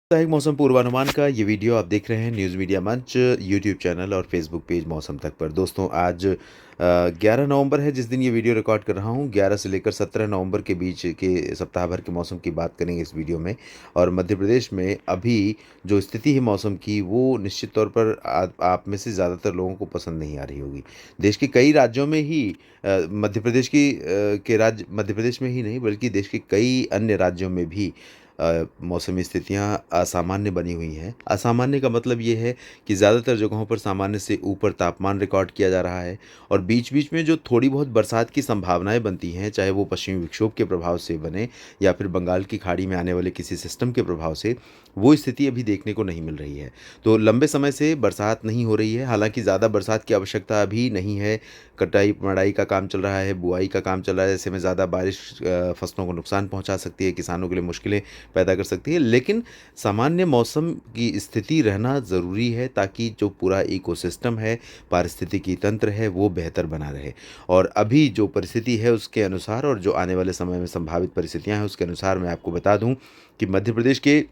साप्ताहिक मौसम पूर्वानुमान का ये वीडियो आप देख रहे हैं न्यूज़ मीडिया मंच यूट्यूब चैनल और फेसबुक पेज मौसम तक पर। दोस्तों आज 11 नवंबर है जिस दिन ये वीडियो रिकॉर्ड कर रहा हूँ। 11 से लेकर 17 नवंबर के बीच के सप्ताह भर के मौसम की बात करेंगे इस वीडियो में। और मध्य प्रदेश में अभी जो स्थिति है मौसम की, वो निश्चित तौर पर आप में से ज़्यादातर लोगों को पसंद नहीं आ रही होगी। देश के कई राज्यों में ही मध्य प्रदेश के राज्य मध्य प्रदेश में ही नहीं बल्कि देश के कई अन्य राज्यों में भी मौसमी स्थितियाँ असामान्य बनी हुई हैं। असामान्य का मतलब ये है कि ज़्यादातर जगहों पर सामान्य से ऊपर तापमान रिकॉर्ड किया जा रहा है और बीच-बीच में जो थोड़ी बहुत बरसात की संभावनाएँ बनती हैं, चाहे वो पश्चिमी विक्षोभ के प्रभाव से बने या फिर बंगाल की खाड़ी में आने वाले किसी सिस्टम के प्रभाव से, वो स्थिति अभी देखने को नहीं मिल रही है। तो लंबे समय से बरसात नहीं हो रही है, हालाँकि ज़्यादा बरसात की आवश्यकता अभी नहीं है। कटाई-मढ़ाई का काम चल रहा है, बुआई का काम चल रहा है, ऐसे में ज़्यादा बारिश फसलों को नुकसान पहुँचा सकती है, किसानों के लिए मुश्किलें पैदा कर सकती है। लेकिन सामान्य मौसम की स्थिति रहना ज़रूरी है ताकि जो पूरा इकोसिस्टम है, पारिस्थितिकी तंत्र है, वो बेहतर बना रहे। और अभी जो परिस्थिति है उसके अनुसार और जो आने वाले समय में संभावित परिस्थितियाँ हैं उसके अनुसार मैं आपको बता दूँ कि मध्य प्रदेश के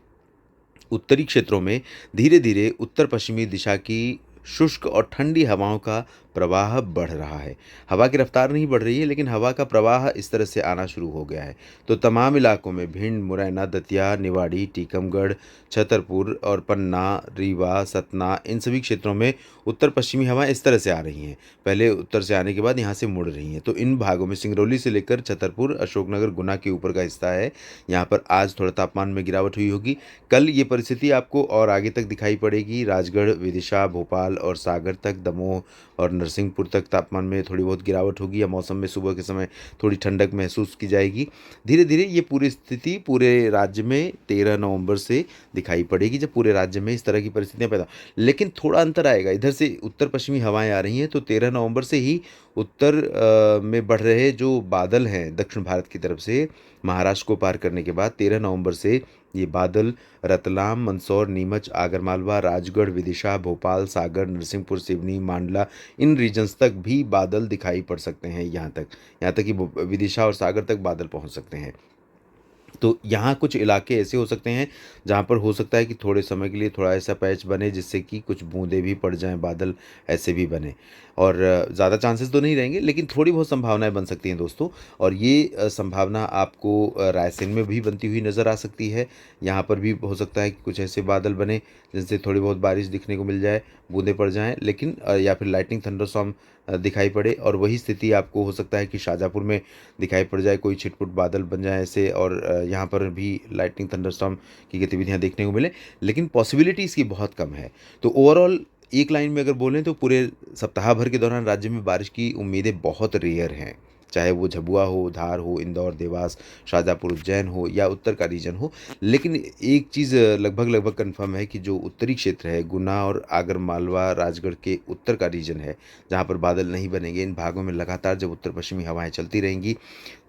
उत्तरी क्षेत्रों में धीरे-धीरे उत्तर-पश्चिमी दिशा की शुष्क और ठंडी हवाओं का प्रवाह बढ़ रहा है। हवा की रफ्तार नहीं बढ़ रही है, लेकिन हवा का प्रवाह इस तरह से आना शुरू हो गया है। तो तमाम इलाकों में भिंड, मुरैना, दतिया, निवाड़ी, टीकमगढ़, छतरपुर और पन्ना, रीवा, सतना, इन सभी क्षेत्रों में उत्तर-पश्चिमी हवाएँ इस तरह से आ रही हैं। पहले उत्तर से आने के बाद यहाँ से मुड़ रही हैं। तो इन भागों में सिंगरौली से लेकर छतरपुर, अशोकनगर, गुना के ऊपर का हिस्सा है। यहाँ पर आज थोड़ा तापमान में गिरावट हुई होगी। कल ये परिस्थिति आपको और आगे तक दिखाई पड़ेगी। राजगढ़, विदिशा, भोपाल और सागर तक, दमोह और नरसिंहपुर तक तापमान में थोड़ी बहुत गिरावट होगी या मौसम में सुबह के समय थोड़ी ठंडक महसूस की जाएगी। धीरे-धीरे ये पूरी स्थिति पूरे राज्य में 13 नवंबर से दिखाई पड़ेगी, जब पूरे राज्य में इस तरह की परिस्थितियाँ पैदा, लेकिन थोड़ा अंतर आएगा। इधर से उत्तर-पश्चिमी हवाएँ आ रही हैं, तो 13 नवंबर से ही उत्तर में बढ़ रहे जो बादल हैं दक्षिण भारत की तरफ से, महाराष्ट्र को पार करने के बाद 13 नवंबर से ये बादल रतलाम, मंदसौर, नीमच, आगरमालवा, राजगढ़, विदिशा, भोपाल, सागर, नरसिंहपुर, सिवनी, मांडला, इन रीजन्स तक भी बादल दिखाई पड़ सकते हैं। यहाँ तक कि विदिशा और सागर तक बादल पहुँच सकते हैं। तो यहाँ कुछ इलाके ऐसे हो सकते हैं जहाँ पर हो सकता है कि थोड़े समय के लिए थोड़ा ऐसा पैच बने जिससे कि कुछ बूंदें भी पड़ जाएँ, बादल ऐसे भी बने। और ज़्यादा चांसेस तो नहीं रहेंगे, लेकिन थोड़ी बहुत संभावनाएँ बन सकती हैं दोस्तों। और ये संभावना आपको रायसेन में भी बनती हुई नज़र आ सकती है। यहाँ पर भी हो सकता है कि कुछ ऐसे बादल बने जिनसे थोड़ी बहुत बारिश दिखने को मिल जाए, बूंदें पड़ जाएँ, लेकिन या फिर लाइटनिंग थंडरस्टॉर्म दिखाई पड़े। और वही स्थिति आपको हो सकता है कि शाजापुर में दिखाई पड़ जाए, कोई छिटपुट बादल बन जाए ऐसे, और यहाँ पर भी लाइटनिंग थंडरस्टॉर्म की गतिविधियाँ देखने को मिले, लेकिन पॉसिबिलिटी इसकी बहुत कम है। तो ओवरऑल एक लाइन में अगर बोलें तो पूरे सप्ताह भर के दौरान राज्य में बारिश की उम्मीदें बहुत रेयर हैं। चाहे वो झबुआ हो, धार हो, इंदौर, देवास, शाजापुर, उज्जैन हो या उत्तर का रीजन हो। लेकिन एक चीज़ लगभग कन्फर्म है कि जो उत्तरी क्षेत्र है, गुना और आगरमालवा, राजगढ़ के उत्तर का रीजन है, जहाँ पर बादल नहीं बनेंगे, इन भागों में लगातार जब उत्तर पश्चिमी हवाएँ चलती रहेंगी,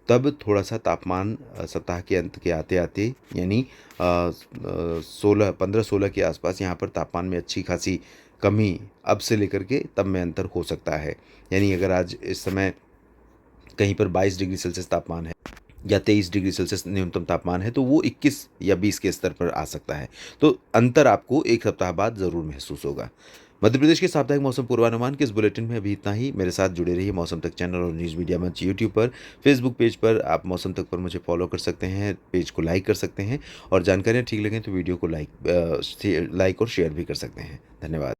तब थोड़ा-सा तापमान सप्ताह के अंत के आते-आते, यानी 15-16 के आसपास यहाँ पर तापमान में अच्छी खासी कमी अब से लेकर के तब में अंतर हो सकता है। यानी अगर आज इस समय कहीं पर 22 डिग्री सेल्सियस तापमान है या 23 डिग्री सेल्सियस न्यूनतम तापमान है, तो वो 21 या 20 के स्तर पर आ सकता है। तो अंतर आपको 1 सप्ताह बाद ज़रूर महसूस होगा। मध्य प्रदेश के साप्ताहिक मौसम पूर्वानुमान के इस बुलेटिन में अभी इतना ही। मेरे साथ जुड़े रहिए मौसम तक चैनल और न्यूज़ मीडिया मंच यूट्यूब पर। फेसबुक पेज पर आप मौसम तक पर मुझे फॉलो कर सकते हैं, पेज को लाइक कर सकते हैं और जानकारियाँ ठीक लगें तो वीडियो को लाइक और शेयर भी कर सकते हैं। धन्यवाद।